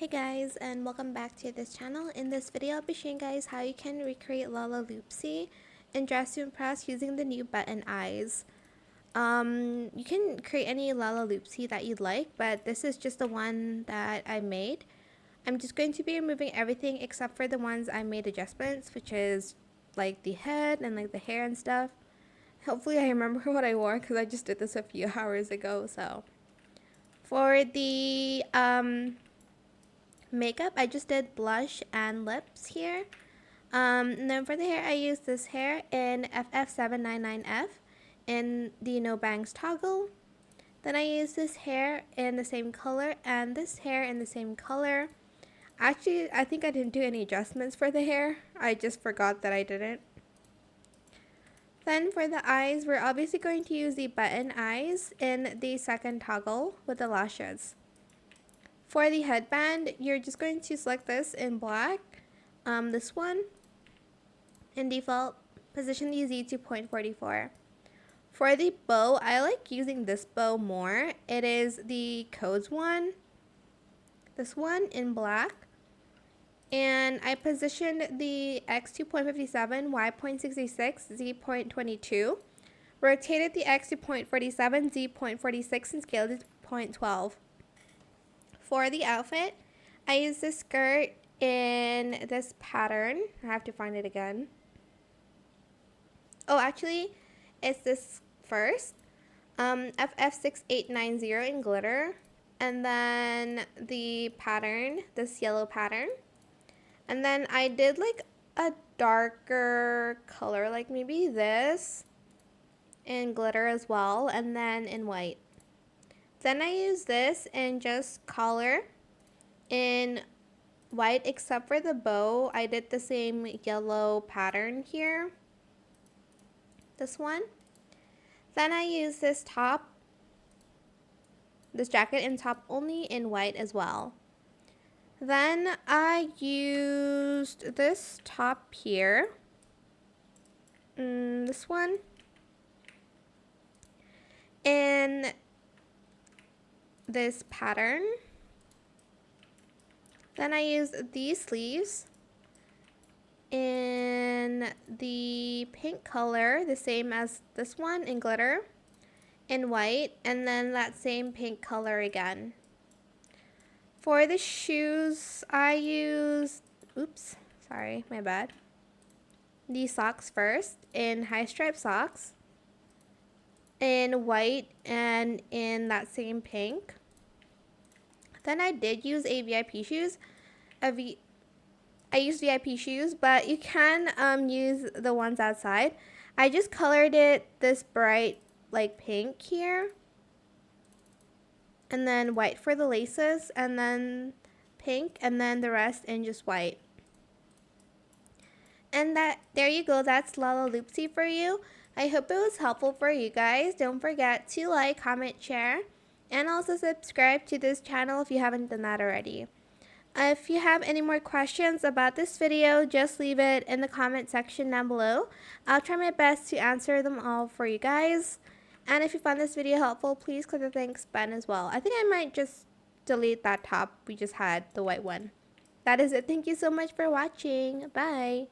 Hey guys, and welcome back to this channel. In this video, I'll be showing you guys how you can recreate Lalaloopsy in Dress to Impress using the new button eyes. You can create any Lalaloopsy that you'd like, but this is just the one that I made. I'm just going to be removing everything except for the ones I made adjustments, which is like the head and like the hair and stuff. Hopefully I remember what I wore because I just did this a few hours ago. So for the makeup, I just did blush and lips here. And then for the hair, I used this hair in FF799F in the no bangs toggle. Then I used this hair in the same color and this hair in the same color. Actually, I think I didn't do any adjustments for the hair. I just forgot that I didn't. Then for the eyes, we're obviously going to use the button eyes in the second toggle with the lashes. For the headband, you're just going to select this in black, this one, in default, position the Z to 0.44. For the bow, I like using this bow more. It is the codes one, this one in black. And I positioned the X to 0.57, Y 0.66, Z 0.22. Rotated the X to 0.47, Z 0.46, and scaled it to 0.12. For the outfit, I used this skirt in this pattern. I have to find it again. Oh, actually, it's this first. FF6890 in glitter. And then the pattern, this yellow pattern. And then I did like a darker color, like maybe this in glitter as well, and then in white. Then I use this in just collar in white except for the bow. I did the same yellow pattern here. This one. Then I use this top, this jacket and top only in white as well. Then I used this top here, this one, in this pattern. Then I used these sleeves in the pink color, the same as this one in glitter, in white, and then that same pink color again. For the shoes, I used, oops, sorry, my bad. These socks first, in high stripe socks, in white, and in that same pink. Then I did use a VIP shoes. I used VIP shoes, but you can use the ones outside. I just colored it this bright, like pink here. And then white for the laces, and then pink, and then the rest in just white. And there you go, that's Lalaloopsy for you. I hope it was helpful for you guys. Don't forget to like, comment, share, and also subscribe to this channel if you haven't done that already. If you have any more questions about this video, just leave it in the comment section down below. I'll try my best to answer them all for you guys. And if you found this video helpful, please click the thanks button as well. I think I might just delete that top we just had, the white one. That is it. Thank you so much for watching. Bye.